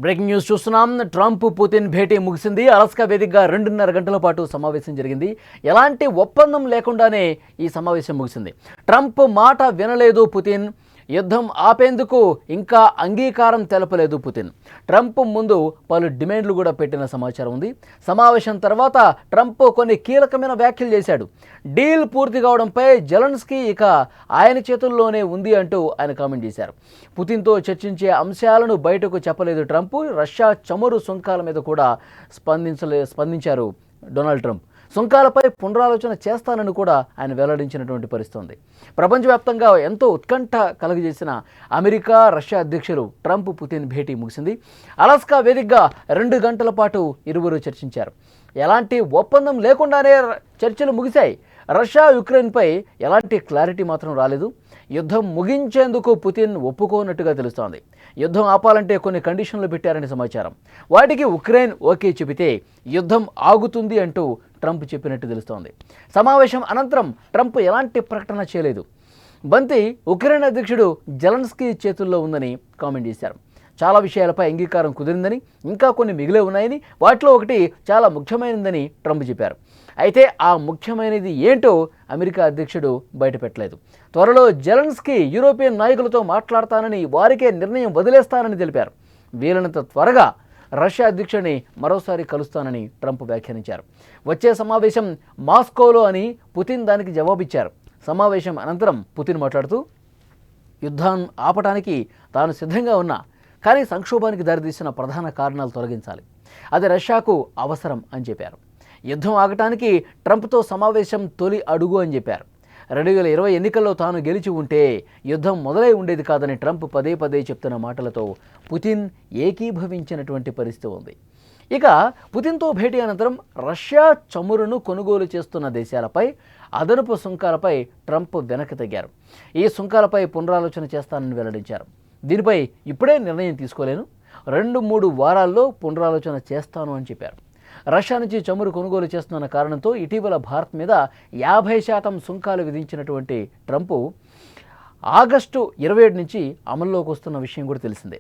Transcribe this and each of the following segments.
Breaking news చూస్తున్నాం. Trump Putin భేటీ ముగిసింది. Alaska వేదికగా 2.5 గంటల పాటు సమావేశం జరిగింది. ఎలాంటి ఒప్పందం లేకుండానే ఈ సమావేశం ముగిసింది. ట్రంప్ మాట వినలేదు పుతిన్. యుద్ధం ఆపేందుకు ఇంకా అంగీకారం తెలపలేదు పుతిన్. ట్రంప్ ముందు పలు డిమాండ్లు కూడా పెట్టిన సమాచారం ఉంది. సమావేశం తర్వాత ట్రంప్ కొన్ని కీలకమైన వ్యాఖ్యలు చేశాడు. డీల్ పూర్తి కావడంపై జెలెన్స్కీ ఇక ఆయన చేతుల్లోనే ఉంది అంటూ ఆయన కామెంట్ చేశారు. పుతిన్తో చర్చించే అంశాలను బయటకు చెప్పలేదు ట్రంప్. రష్యా చమురు సుంకాల మీద కూడా స్పందించారు డొనాల్డ్ ట్రంప్. సుంకాలపై పునరాలోచన చేస్తానని కూడా ఆయన వెల్లడించినటువంటి పరిస్థితి ఉంది. ప్రపంచవ్యాప్తంగా ఎంతో ఉత్కంఠ కలుగజేసిన అమెరికా రష్యా అధ్యక్షులు ట్రంప్ పుతిన్ భేటీ ముగిసింది. అలాస్కా వేదికగా 2 గంటల పాటు ఇరువురు చర్చించారు. ఎలాంటి ఒప్పందం లేకుండానే చర్చలు ముగిశాయి. రష్యా యుక్రెయిన్పై ఎలాంటి క్లారిటీ మాత్రం రాలేదు. యుద్ధం ముగించేందుకు పుతిన్ ఒప్పుకోనట్టుగా తెలుస్తోంది. యుద్ధం ఆపాలంటే కొన్ని కండిషన్లు పెట్టారని సమాచారం. వాటికి ఉక్రెయిన్ ఓకే చెబితే యుద్ధం ఆగుతుంది అంటూ ట్రంప్ చెప్పినట్టు తెలుస్తోంది. సమావేశం అనంతరం ట్రంప్ ఎలాంటి ప్రకటన చేయలేదు. బంతి ఉక్రెయిన్ అధ్యక్షుడు జెలెన్స్కీ చేతుల్లో ఉందని కామెంట్ చేశారు. చాలా విషయాలపై అంగీకారం కుదిరిందని, ఇంకా కొన్ని మిగిలే ఉన్నాయని, వాటిలో ఒకటి చాలా ముఖ్యమైనదని ట్రంప్ చెప్పారు. అయితే ఆ ముఖ్యమైనది ఏంటో అమెరికా అధ్యక్షుడు బయటపెట్టలేదు. త్వరలో జెలెన్స్కీ యూరోపియన్ నాయకులతో మాట్లాడతానని, వారికే నిర్ణయం వదిలేస్తానని తెలిపారు. వీలైనంత త్వరగా రష్యా అధ్యక్షుడిని మరోసారి కలుస్తానని ట్రంప్ వ్యాఖ్యానించారు. వచ్చే సమావేశం మాస్కోలో అని పుతిన్ దానికి జవాబిచ్చారు. సమావేశం అనంతరం పుతిన్ మాట్లాడుతూ, యుద్ధాన్ని ఆపటానికి తాను సిద్ధంగా ఉన్నా, కానీ సంక్షోభానికి దారితీసిన ప్రధాన కారణాలు తొలగించాలి. అది రష్యాకు అవసరం అని చెప్పారు. యుద్ధం ఆగటానికి ట్రంప్తో సమావేశం తొలి అడుగు అని చెప్పారు. 2020 ఎన్నికల్లో తాను గెలిచి ఉంటే యుద్ధం మొదలై ఉండేది కాదని ట్రంప్ పదే పదే చెప్తున్న మాటలతో పుతిన్ ఏకీభవించినటువంటి పరిస్థితి ఉంది. ఇక పుతిన్తో భేటీ అనంతరం రష్యా చమురును కొనుగోలు చేస్తున్న దేశాలపై అదనపు సుంకాలపై ట్రంప్ వెనక్కి తగ్గారు. ఈ సుంకాలపై పునరాలోచన చేస్తానని వెల్లడించారు. దీనిపై ఇప్పుడే నిర్ణయం తీసుకోలేను, 2-3 వారాల్లో పునరాలోచన చేస్తాను అని చెప్పారు. రష్యా నుంచి చమురు కొనుగోలు చేస్తున్న కారణంతో ఇటీవల భారత్ మీద 50% సుంకాలు విధించినటువంటి ట్రంప్ ఆగస్టు 27 నుంచి అమల్లోకి వస్తున్న విషయం కూడా తెలిసిందే.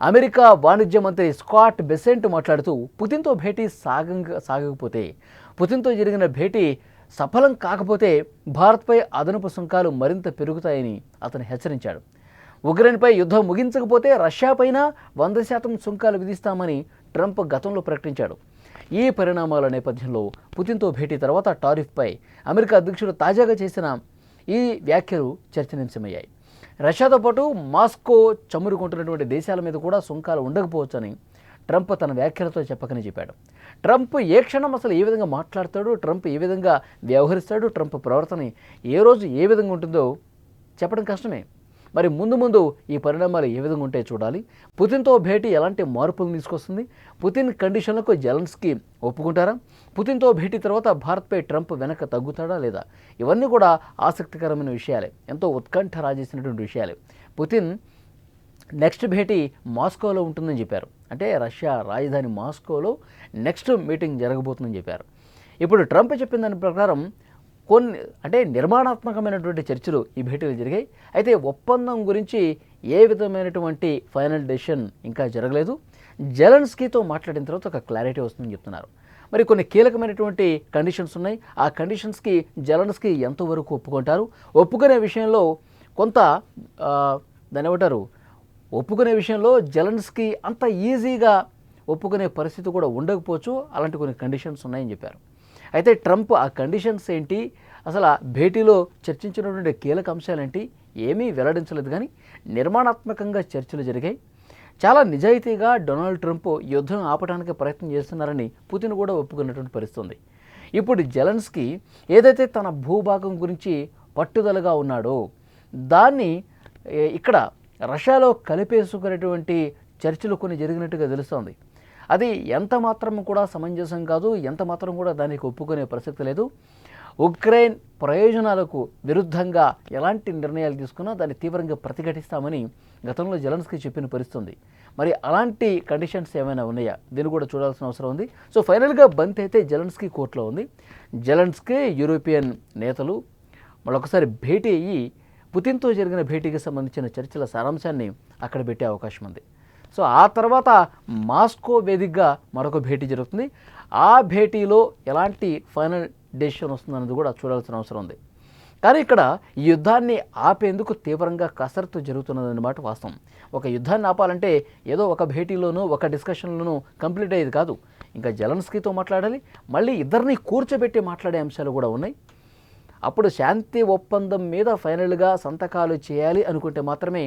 అమెరికా వాణిజ్య మంత్రి స్కాట్ బెసెంట్ మాట్లాడుతూ, పుతిన్తో భేటీ సాగకపోతే, పుతిన్తో జరిగిన భేటీ సఫలం కాకపోతే భారత్పై అదనపు సుంకాలు మరింత పెరుగుతాయని అతను హెచ్చరించాడు. ఉక్రెయిన్పై యుద్ధం ముగించకపోతే రష్యాపైన 100% సుంకాలు విధిస్తామని ట్రంప్ గతంలో ప్రకటించాడు. ఈ పరిణామాల నేపథ్యంలో పుతిన్తో భేటీ తర్వాత టారిఫ్పై అమెరికా అధ్యక్షుడు తాజాగా చేసిన ఈ వ్యాఖ్యలు చర్చనీయాంశమయ్యాయి. రష్యాతో పాటు మాస్కో చమురు కొంటున్నటువంటి దేశాల మీద కూడా సుంకాలు ఉండకపోవచ్చని ట్రంప్ తన వ్యాఖ్యలతో చెప్పకనే చెప్పాడు. ట్రంప్ ఏ క్షణం అసలు ఏ విధంగా మాట్లాడతాడు, ట్రంప్ ఏ విధంగా వ్యవహరిస్తాడు, ట్రంప్ ప్రవర్తన ఏ రోజు ఏ విధంగా ఉంటుందో చెప్పడం కష్టమే. మరి ముందు ఈ పరిణామాలు ఏ విధంగా ఉంటాయో చూడాలి. పుతిన్తో భేటీ ఎలాంటి మార్పులు తీసుకొస్తుంది, పుతిన్ కండిషన్లకు జెలెన్స్కీ ఒప్పుకుంటారా, పుతిన్తో భేటీ తర్వాత భారత్పై ట్రంప్ వెనక తగ్గుతాడా లేదా, ఇవన్నీ కూడా ఆసక్తికరమైన విషయాలే, ఎంతో ఉత్కంఠ రాజేసినటువంటి విషయాలే. పుతిన్ నెక్స్ట్ భేటీ మాస్కోలో ఉంటుందని చెప్పారు. అంటే రష్యా రాజధాని మాస్కోలో నెక్స్ట్ మీటింగ్ జరగబోతుందని చెప్పారు. ఇప్పుడు ట్రంప్ చెప్పిన దాని ప్రకారం కొన్ని నిర్మాణాత్మకమైనటువంటి చర్చలు ఈ భేటీలు జరిగాయి. అయితే ఒప్పందం గురించి ఏ విధమైనటువంటి ఫైనల్ డెసిషన్ ఇంకా జరగలేదు. జెలెన్స్కీతో మాట్లాడిన తర్వాత ఒక క్లారిటీ వస్తుందని చెప్తున్నారు. మరి కొన్ని కీలకమైనటువంటి కండిషన్స్ ఉన్నాయి. ఆ కండిషన్స్కి జెలెన్స్కీ ఎంతవరకు ఒప్పుకుంటారు, ఒప్పుకునే విషయంలో కొంత దాన్ని ఏమంటారు, ఒప్పుకునే విషయంలో జెలెన్స్కీ అంత ఈజీగా ఒప్పుకునే పరిస్థితి కూడా ఉండకపోవచ్చు. అలాంటి కొన్ని కండిషన్స్ ఉన్నాయని చెప్పారు. అయితే ట్రంప్ ఆ కండిషన్స్ ఏంటి, అసలు ఆ భేటీలో చర్చించినటువంటి కీలక అంశాలేంటి ఏమీ వెల్లడించలేదు. కానీ నిర్మాణాత్మకంగా చర్చలు జరిగాయి. చాలా నిజాయితీగా డొనాల్డ్ ట్రంప్ యుద్ధం ఆపడానికి ప్రయత్నం చేస్తున్నారని పుతిన్ కూడా ఒప్పుకున్నటువంటి పరిస్థితి ఉంది. ఇప్పుడు జెలెన్స్కీ ఏదైతే తన భూభాగం గురించి పట్టుదలగా ఉన్నాడో దాన్ని ఇక్కడ రష్యాలో కలిపేసుకునేటువంటి చర్చలు కొన్ని జరిగినట్టుగా తెలుస్తోంది. అది ఎంత మాత్రం కూడా సమంజసం కాదు, ఎంత మాత్రం కూడా దానికి ఒప్పుకునే ప్రసక్తి లేదు. ఉక్రెయిన్ ప్రయోజనాలకు విరుద్ధంగా ఎలాంటి నిర్ణయాలు తీసుకున్నా దాన్ని తీవ్రంగా ప్రతిఘటిస్తామని గతంలో జెలెన్స్కీ చెప్పిన పరిస్థితి. మరి అలాంటి కండిషన్స్ ఏమైనా ఉన్నాయా, దీన్ని కూడా చూడాల్సిన అవసరం ఉంది. సో ఫైనల్గా బంతి అయితే జెలెన్స్కీ కోర్టులో ఉంది. జెలెన్స్కీ యూరోపియన్ నేతలు మరొకసారి భేటీ అయ్యి పుతిన్తో జరిగిన భేటీకి సంబంధించిన చర్చల సారాంశాన్ని అక్కడ పెట్టే అవకాశం ఉంది. సో ఆ తర్వాత మాస్కో వేదికగా మరొక భేటీ జరుగుతుంది. ఆ భేటీలో ఎలాంటి ఫైనల్ డెసిషన్ వస్తుందన్నది కూడా చూడాల్సిన అవసరం ఉంది. కానీ ఇక్కడ ఈ యుద్ధాన్ని ఆపేందుకు తీవ్రంగా కసరత్తు జరుగుతున్నదన్నమాట వాస్తవం. ఒక యుద్ధాన్ని ఆపాలంటే ఏదో ఒక భేటీలోనూ ఒక డిస్కషన్లోనూ కంప్లీట్ అయ్యేది కాదు. ఇంకా జెలెన్స్కీతో మాట్లాడాలి, మళ్ళీ ఇద్దరిని కూర్చోబెట్టి మాట్లాడే అంశాలు కూడా ఉన్నాయి. అప్పుడు శాంతి ఒప్పందం మీద ఫైనల్గా సంతకాలు చేయాలి అనుకుంటే మాత్రమే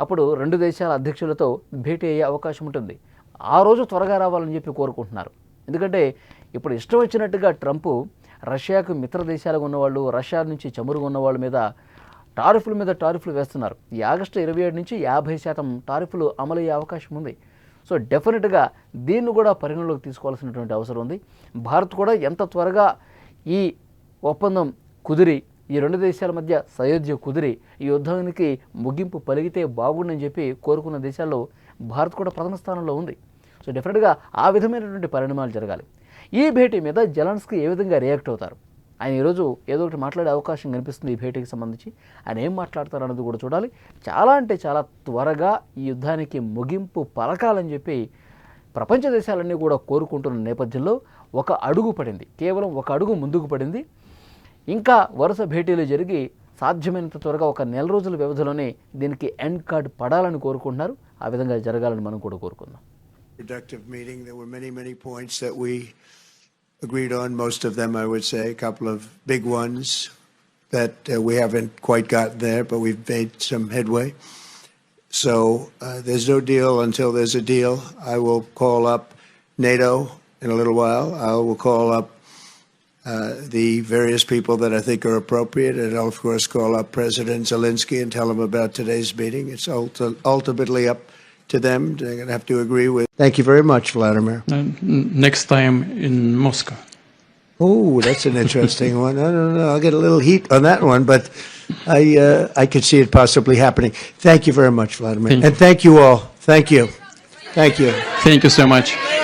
అప్పుడు రెండు దేశాల అధ్యక్షులతో భేటీ అయ్యే అవకాశం ఉంటుంది. ఆ రోజు త్వరగా రావాలని చెప్పి కోరుకుంటున్నారు. ఎందుకంటే ఇప్పుడు ఇష్టం వచ్చినట్టుగా ట్రంప్ రష్యాకు మిత్ర దేశాలుగా ఉన్నవాళ్ళు, రష్యా నుంచి చమురు ఉన్నవాళ్ళ మీద టారిఫ్ల మీద టారిఫ్లు వేస్తున్నారు. ఈ ఆగస్టు 27 నుంచి 50% టారిఫ్లు అమలయ్యే అవకాశం ఉంది. సో డెఫినెట్గా దీన్ని కూడా పరిగణలోకి తీసుకోవాల్సినటువంటి అవసరం ఉంది. భారత్ కూడా ఎంత త్వరగా ఈ ఒప్పందం కుదిరి, ఈ రెండు దేశాల మధ్య సయోధ్య కుదిరి ఈ యుద్ధానికి ముగింపు పలిగితే బాగుండని చెప్పి కోరుకున్న దేశాల్లో భారత్ కూడా ప్రథమ స్థానంలో ఉంది. సో డెఫినెట్గా ఆ విధమైనటువంటి పరిణామాలు జరగాలి. ఈ భేటీ మీద జెలెన్స్కీ ఏ విధంగా రియాక్ట్ అవుతారు? ఆయన ఈరోజు ఏదో ఒకటి మాట్లాడే అవకాశం కనిపిస్తుంది ఈ భేటీకి సంబంధించి. ఆయన ఏం మాట్లాడతారు అన్నది కూడా చూడాలి. చాలా అంటే చాలా త్వరగా ఈ యుద్ధానికి ముగింపు పలకాలని చెప్పి ప్రపంచ దేశాలన్నీ కూడా కోరుకుంటున్న నేపథ్యంలో ఒక అడుగు పడింది, కేవలం ఒక అడుగు ముందుకు పడింది. ఇంకా వరుస భేటీలు జరిగి సాధ్యమైనంత త్వరగా ఒక నెల రోజుల వ్యవధిలోనే దీనికి ఎండ్ కార్డ్ పడాలని కోరుకుంటున్నారు. ఆ విధంగా జరగాలని మనం కూడా కోరుకుందాం. Productive meeting. There were many points that we agreed on. Most of them, I would say, a couple of big ones that we haven't quite gotten there, but we've made some headway. So there's no deal until there's a deal. I will call up NATO in a little while. I will call up the various people that I think are appropriate, and I'll of course call up President Zelensky and tell him about today's meeting. It's ultimately up to them. They're going to have to agree with. Thank you very much, Vladimir. Next time in Moscow. Oh, that's an interesting one. I don't know. I'll get a little heat on that one, but I could see it possibly happening. Thank you very much, Vladimir. And thank you all. Thank you. Thank you. Thank you so much.